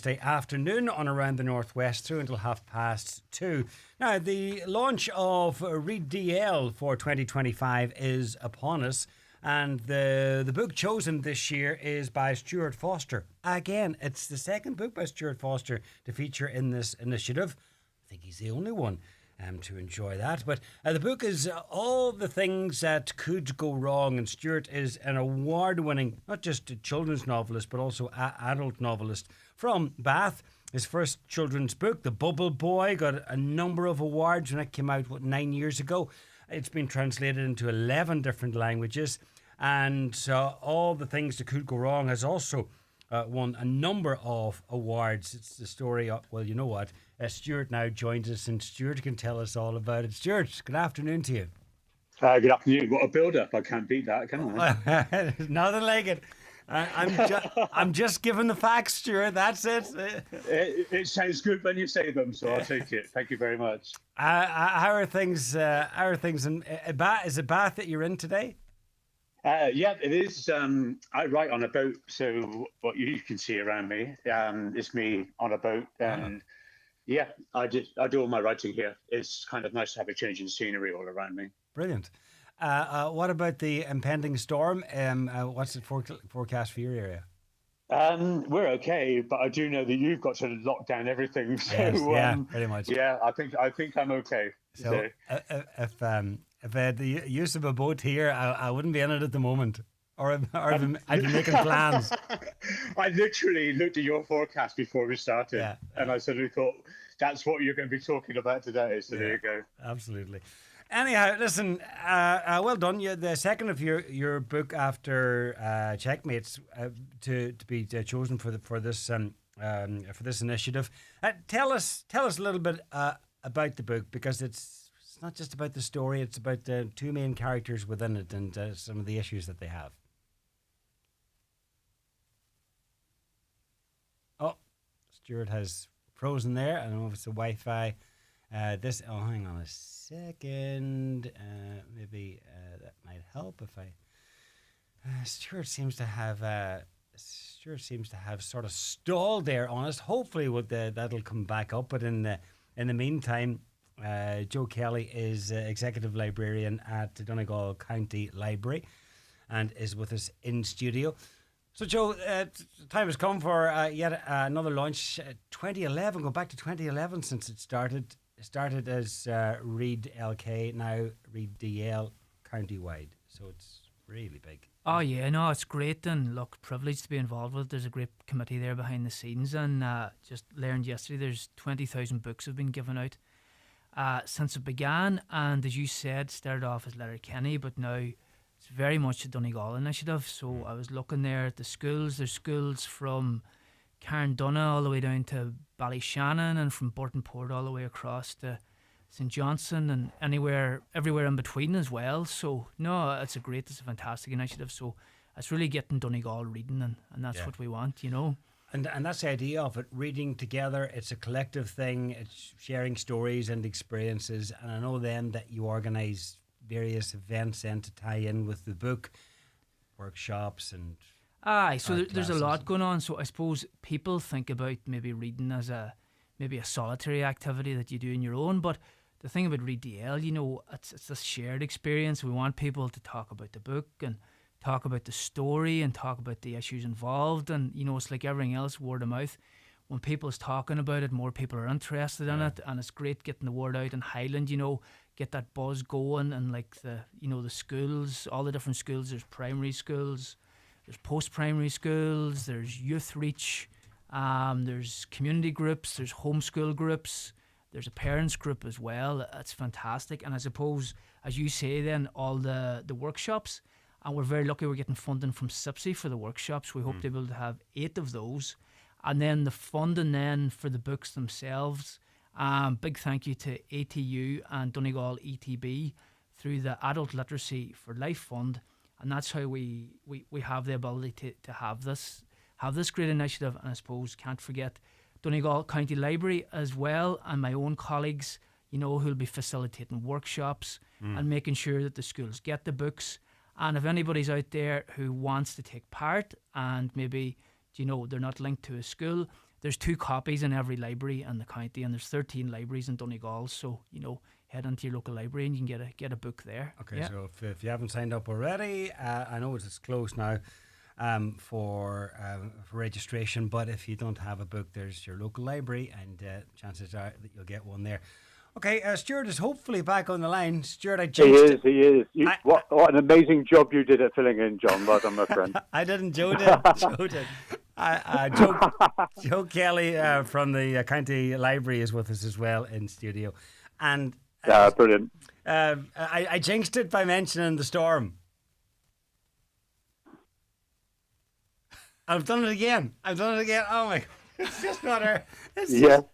Thursday afternoon on Around the Northwest through until 2:30. Now, the launch of Read DL for 2025 is upon us, and the book chosen this year is by Stewart Foster. Again, it's the second book by Stewart Foster to feature in this initiative. I think he's the only one to enjoy that. But the book is all the things that could go wrong, and Stewart is an award-winning, not just a children's novelist, but also adult novelist from Bath. His first children's book, The Bubble Boy, got a number of awards when it came out, 9 years ago. It's been translated into 11 different languages, and All the Things That Could Go Wrong has also won a number of awards. It's the story of, well, you know what? Stewart now joins us, and Stewart can tell us all about it. Stewart, good afternoon to you. Good afternoon. What a build-up. I can't beat that, can I? Nothing like it. I'm just giving the facts, Stewart. That's it. It sounds good when you say them, so I'll take it. Thank you very much. How are things? How are things in Bath? Is it Bath that you're in today? Yeah, it is. I write on a boat, so what you can see around me is me on a boat, and yeah, I do all my writing here. It's kind of nice to have a change in scenery all around me. Brilliant. What about the impending storm? What's the forecast for your area? We're okay, but I do know that you've got to lock down everything. So, yes, yeah, pretty much. Yeah, I think I'm okay. So if I had the use of a boat here, I wouldn't be in it at the moment. Or I'd be making plans. I literally looked at your forecast before we started, and I sort of thought, that's what you're going to be talking about today. So there you go. Absolutely. Anyhow, listen, well done. You're the second of your book after Checkmates to be chosen for this initiative. Tell us a little bit about the book, because it's not just about the story; it's about the two main characters within it and some of the issues that they have. Oh, Stewart has frozen there. I don't know if it's the Wi-Fi. Hang on a second. Maybe that might help if I. Stewart seems to have sort of stalled there on us. Hopefully, that'll come back up. But in the meantime, Joe Kelly is executive librarian at the Donegal County Library, and is with us in studio. So, Joe, time has come for yet another launch. 2011, go back to 2011 since it started. It started as Read LK, now Read DL county-wide. So it's really big. Oh, yeah, no, it's great. And look, privileged to be involved with it. There's a great committee there behind the scenes. And just learned yesterday there's 20,000 books have been given out since it began. And as you said, started off as Letterkenny, but now it's very much a Donegal initiative. So I was looking there at the schools. There's schools from Carndonagh all the way down to Ballyshannon, and from Burtonport all the way across to St Johnson, and everywhere in between as well. So no, it's a fantastic initiative. So it's really getting Donegal reading, and that's what we want, you know. And that's the idea of it, reading together. It's a collective thing. It's sharing stories and experiences. And I know then that you organise various events then to tie in with the book, workshops and... Aye, so there's a lot going on. So I suppose people think about maybe reading as maybe a solitary activity that you do on your own. But the thing about Read DL, you know, it's this shared experience. We want people to talk about the book and talk about the story and talk about the issues involved. And, you know, it's like everything else, word of mouth. When people's talking about it, more people are interested in it. And it's great getting the word out in Highland, you know, get that buzz going. And like the schools, all the different schools, there's primary schools, there's post-primary schools, there's youth reach, there's community groups, there's homeschool groups, there's a parents group as well. It's fantastic. And I suppose, as you say then, all the workshops, and we're very lucky we're getting funding from SIPSI for the workshops. We hope to be able to have 8 of those. And then the funding then for the books themselves, big thank you to ATU and Donegal ETB through the Adult Literacy for Life Fund. And that's how we have the ability to have this great initiative. And I suppose can't forget Donegal County Library as well, and my own colleagues, you know, who'll be facilitating workshops and making sure that the schools get the books. And if anybody's out there who wants to take part and maybe, you know, they're not linked to a school, there's 2 copies in every library in the county, and there's 13 libraries in Donegal. So head into your local library and you can get a book there. Okay, so if you haven't signed up already, I know it's closed now for registration, but if you don't have a book, there's your local library, and chances are that you'll get one there. Okay, Stuart is hopefully back on the line. Stuart, I jinxed He is. What an amazing job you did at filling in, John. Well done, my friend. I didn't. Joe did. Joe did. Joe Kelly from the County Library is with us as well in studio. And brilliant. I jinxed it by mentioning the storm. I've done it again. Oh my! It's just not her.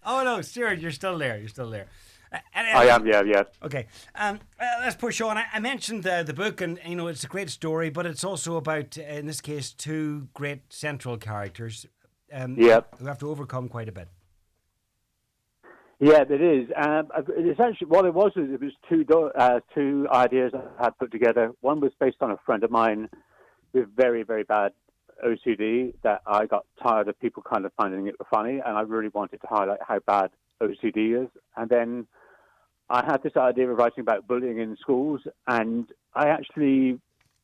Oh no, Stuart, you're still there. I am. Yeah. Okay. Let's push on. I mentioned the book, and it's a great story, but it's also about, in this case, 2 great central characters. Who have to overcome quite a bit. Yeah, it is. Essentially, what it was two ideas I had put together. One was based on a friend of mine with very, very bad OCD that I got tired of people kind of finding it funny, and I really wanted to highlight how bad OCD is. And then I had this idea of writing about bullying in schools, and I actually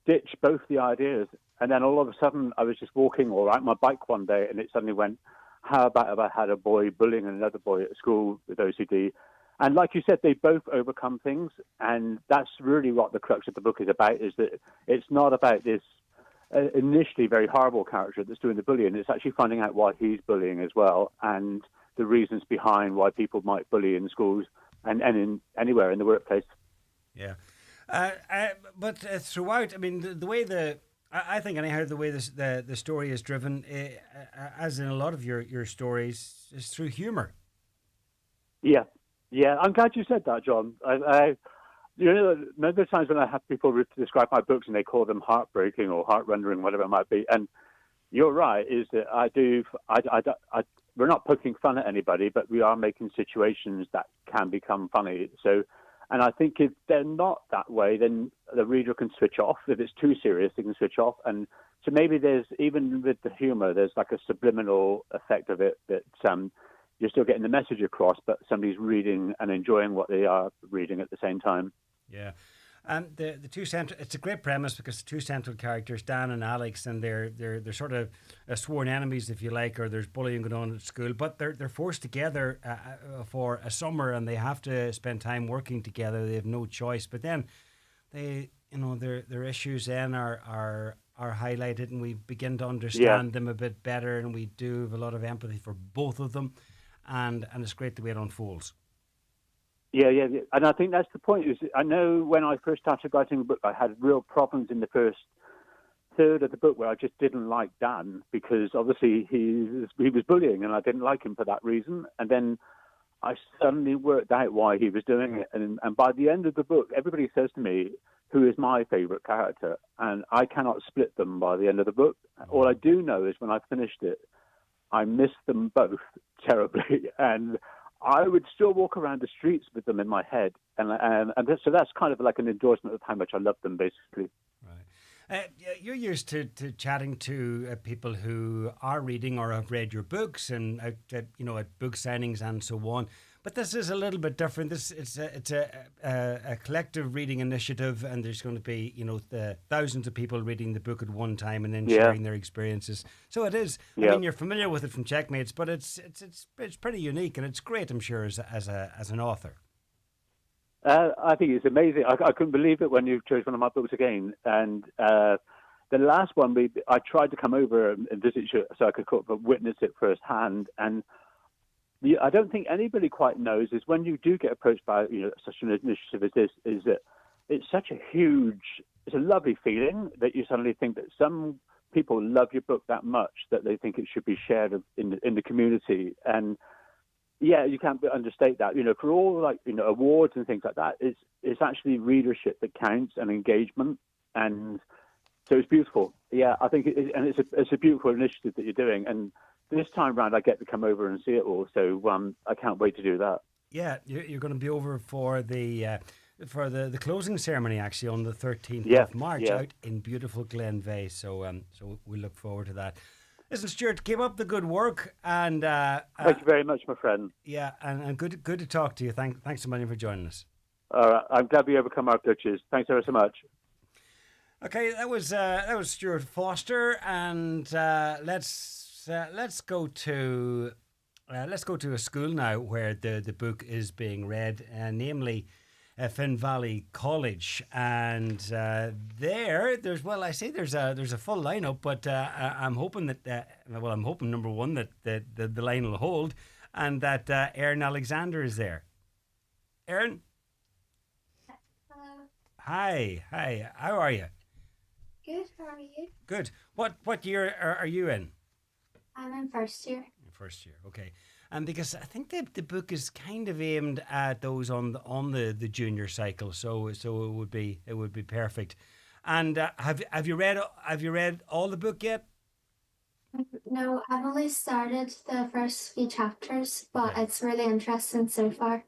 ditched both the ideas. And then all of a sudden, I was just walking or riding my bike one day, and it suddenly went, how about if I had a boy bullying another boy at school with OCD? And like you said, they both overcome things, and that's really what the crux of the book is about, is that it's not about this initially very horrible character that's doing the bullying. It's actually finding out why he's bullying as well, and the reasons behind why people might bully in schools and in anywhere in the workplace. Yeah. But throughout, I mean, the way I think anyhow, the way the story is driven, as in a lot of your stories, is through humour. Yeah. I'm glad you said that, John. Many times when I have people describe my books and they call them heartbreaking or heart-rendering, whatever it might be, and you're right, is that we're not poking fun at anybody, but we are making situations that can become funny. So, and I think if they're not that way, then the reader can switch off. If it's too serious, they can switch off. And so maybe there's, even with the humor, there's like a subliminal effect of it that you're still getting the message across, but somebody's reading and enjoying what they are reading at the same time. Yeah. And the two central, it's a great premise because the 2 central characters, Dan and Alex, and they're sort of sworn enemies, if you like, or there's bullying going on at school, but they're forced together for a summer, and they have to spend time working together. They have no choice. But then their issues then are highlighted, and we begin to understand them a bit better, and we do have a lot of empathy for both of them, and it's great the way it unfolds. Yeah. And I think that's the point. Is I know when I first started writing a book, I had real problems in the first third of the book where I just didn't like Dan because obviously he was bullying and I didn't like him for that reason. And then I suddenly worked out why he was doing it. And by the end of the book, everybody says to me, who is my favourite character? And I cannot split them by the end of the book. All I do know is when I finished it, I missed them both terribly. And I would still walk around the streets with them in my head, so that's kind of like an endorsement of how much I love them, basically. Right. You're used to chatting to people who are reading or have read your books, and at book signings and so on. But this is a little bit different. It's a collective reading initiative, and there's going to be the thousands of people reading the book at one time and then sharing their experiences. So it is. I mean, you're familiar with it from Checkmates, but it's pretty unique, and it's great, I'm sure, as an author. I think it's amazing. I couldn't believe it when you chose one of my books again, and the last one I tried to come over and visit you so I could witness it firsthand. And I don't think anybody quite knows is when you do get approached by such an initiative as this, is that it's a lovely feeling that you suddenly think that some people love your book that much that they think it should be shared in the community. And yeah, you can't understate that. For all awards and things like that, it's actually readership that counts and engagement, and so it's beautiful. Yeah, I think it's a beautiful initiative that you're doing, and this time round I get to come over and see it all. So I can't wait to do that. Yeah, you're going to be over for the closing ceremony actually on the 13th of March out in beautiful Glenveigh. So we look forward to that. Listen, Stuart, keep up the good work, and Thank you very much, my friend. yeah, and good to talk to you. Thanks a million for joining us. I'm glad we overcome our glitches. Thanks ever so much. Okay, that was Stewart Foster, and let's go to a school now where the book is being read, namely Finn Valley College, and there's a full lineup, but I'm hoping that I'm hoping number one that the line will hold, and that Aaron Alexander is there. Aaron, Hello. hi, how are you? Good. How are you? Good. What year are you in? I'm in first year. First year, okay. And because I think the book is kind of aimed at those on the junior cycle, so it would be perfect. And have you read all the book yet? No, I've only started the first few chapters, but Okay. it's really interesting so far.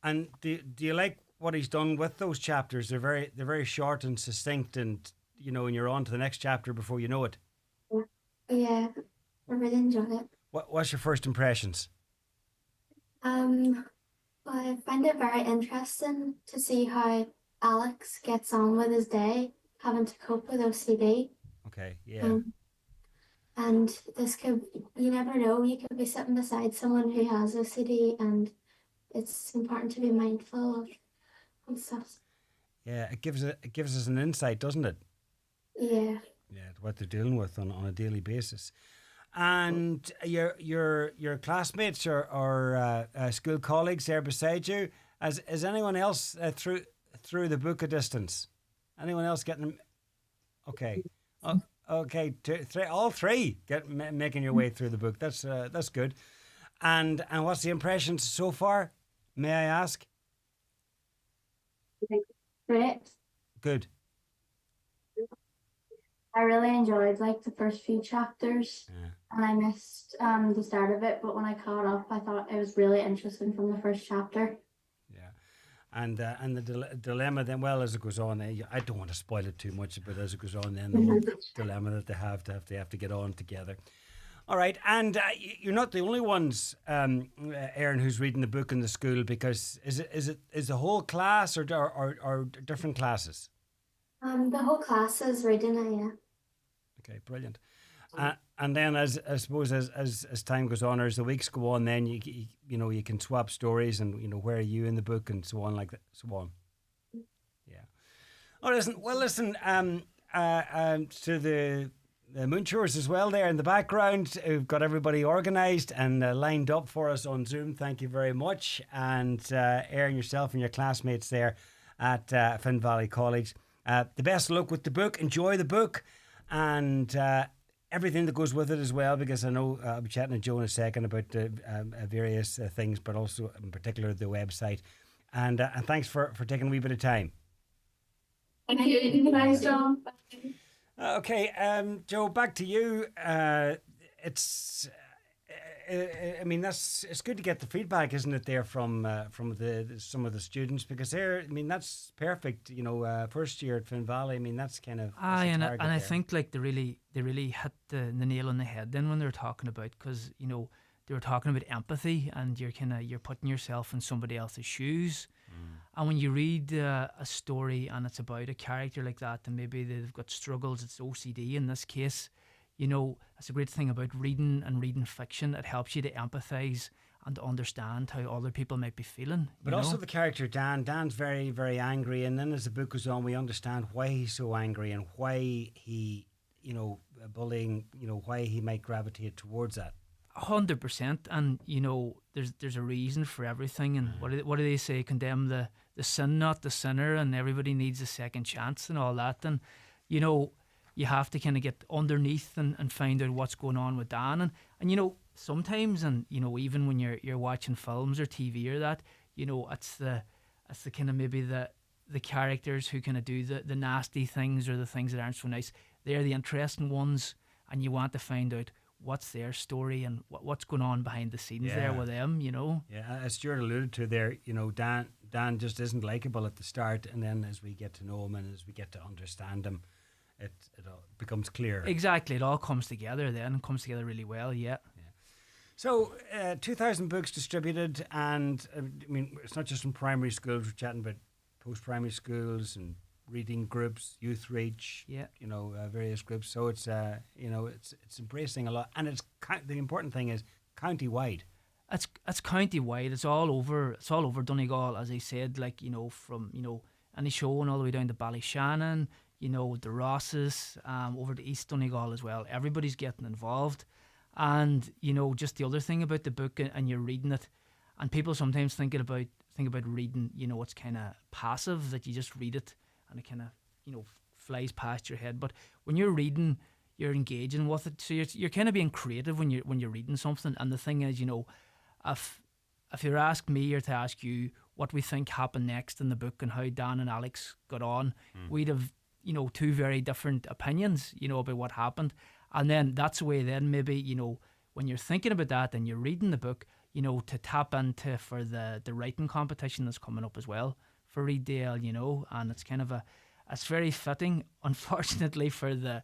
And do you like what he's done with those chapters? They're very short and succinct, and and you're on to the next chapter before you know it. Yeah, I really enjoy it. What's your first impressions? Um, I find it very interesting to see how Alex gets on with his day, having to cope with OCD. Okay, yeah. And this could, you never know, you could be sitting beside someone who has OCD, and it's important to be mindful of stuff. Yeah, it gives us an insight, doesn't it? Yeah. Yeah, what they're dealing with on a daily basis. And your classmates or school colleagues there beside you, is anyone else through the book a distance? Anyone else getting? Okay, okay, all three making your way through the book. That's good. And what's the impressions so far? May I ask? Great. Good. I really enjoyed like the first few chapters, Yeah. and I missed the start of it, but when I caught up, I thought it was really interesting from the first chapter. Yeah, and the dilemma then, well, as it goes on, I don't want to spoil it too much, but as it goes on, then the whole dilemma that they have to get on together. All right, and you're not the only ones, Aaron, who's reading the book in the school, because is the whole class or different classes? The whole class is reading it, yeah. Okay, brilliant. And then, as I suppose, as time goes on, or as the weeks go on, then you can swap stories, and where are you in the book, and so on, like that, so on. Yeah. Oh, listen. To the Moonshores as well there in the background, who've got everybody organised and lined up for us on Zoom. Thank you very much, and Aaron, yourself and your classmates there at Finn Valley College. The best of luck with the book. Enjoy the book, and everything that goes with it as well, because I know I'll be chatting to Joe in a second about various things, but also in particular the website. And thanks for taking a wee bit of time. Thank you. Thanks, John. Okay, Joe, back to you. It's it's good to get the feedback, isn't it, there from some of the students, because that's perfect. First year at Finn Valley. That's kind of I think like they really hit the nail on the head then when they were talking about, because they were talking about empathy, and you're putting yourself in somebody else's shoes. And when you read a story and it's about a character like that, and maybe they've got struggles, it's OCD in this case. It's a great thing about reading fiction. It helps you to empathise and to understand how other people might be feeling. But also the character Dan. Dan's very, very angry, and then as the book goes on, we understand why he's so angry and why he, bullying, why he might gravitate towards that. 100%, and there's a reason for everything. And what do they say? Condemn the sin, not the sinner, and everybody needs a second chance and all that. And you have to kind of get underneath and find out what's going on with Dan. And sometimes, and even when you're watching films or TV or that, it's the kind of maybe the characters who kind of do the nasty things or the things that aren't so nice. They're the interesting ones, and you want to find out what's their story and what's going on behind the scenes there with them. Yeah, as Stuart alluded to there, Dan just isn't likable at the start, and then as we get to know him and as we get to understand him, it all becomes clear. Exactly, it all comes together then, and comes together really well. Yeah. So, 2,000 books distributed, and I mean, it's not just in primary schools. We're chatting about post-primary schools and reading groups, youth reach, various groups. So it's it's embracing a lot, and the important thing is county-wide. It's county-wide. It's all over. It's all over Donegal, as I said. Like from Inishowen all the way down to Ballyshannon. The Rosses, over to East Donegal as well. Everybody's getting involved. And just the other thing about the book, and you're reading it, and people sometimes think about reading. It's kind of passive, that you just read it and it kind of flies past your head. But when you're reading, you're engaging with it. So you're kind of being creative when you're reading something. And the thing is, if you're asking me or to ask you what we think happened next in the book and how Dan and Alex got on, we'd have two very different opinions about what happened. And then that's the way then maybe, when you're thinking about that and you're reading the book, to tap into for the writing competition that's coming up as well for Reed Dale, and it's kind of it's very fitting, unfortunately, for the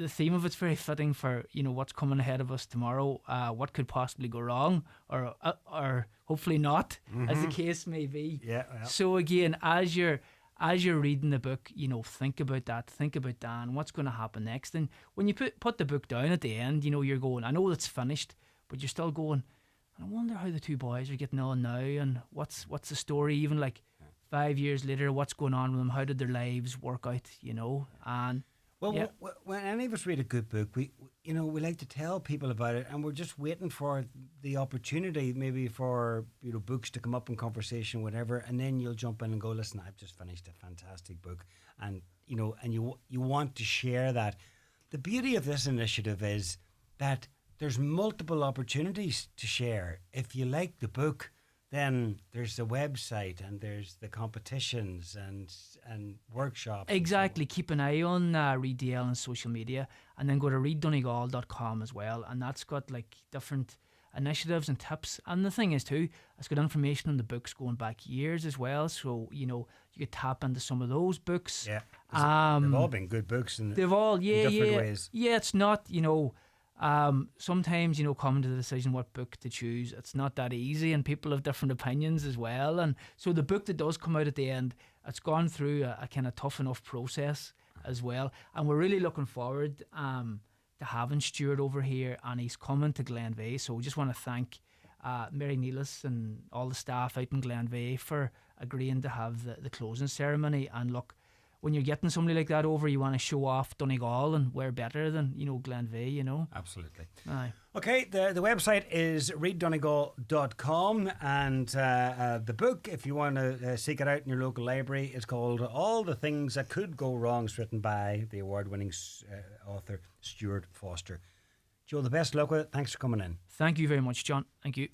theme of it's very fitting for, what's coming ahead of us tomorrow, what could possibly go wrong or hopefully not, as the case may be. Yeah. So again, as you're reading the book, think about that. Think about Dan, what's going to happen next. And when you put the book down at the end, you're going, I know it's finished, but you're still going, I wonder how the two boys are getting on now, and what's the story, even like 5 years later, what's going on with them, how did their lives work out, and... Well, when any of us read a good book, we like to tell people about it, and we're just waiting for the opportunity, maybe for books to come up in conversation, whatever, and then you'll jump in and go, listen, I've just finished a fantastic book, and you want to share that. The beauty of this initiative is that there's multiple opportunities to share. If you like the book, then there's the website and there's the competitions and workshops. Exactly. And so keep an eye on Reed Dale on social media, and then go to readdonegal.com as well. And that's got like different initiatives and tips. And the thing is too, it's got information on the books going back years as well. So, you could tap into some of those books. Yeah. They've all been good books in different ways. Yeah, it's not, sometimes, coming to the decision what book to choose, it's not that easy, and people have different opinions as well. And so the book that does come out at the end, it's gone through a kind of tough enough process as well. And we're really looking forward to having Stewart over here, and he's coming to Glenveigh. So we just want to thank Mary Nealis and all the staff out in Glenveigh for agreeing to have the closing ceremony. And look, when you're getting somebody like that over, you want to show off Donegal, and we're better than, Glenveigh, Absolutely. Aye. Okay, the website is readdonegal.com, and the book, if you want to seek it out in your local library, is called All the Things That Could Go Wrong. It's written by the award-winning author Stewart Foster. Joe, the best of luck with it. Thanks for coming in. Thank you very much, John. Thank you.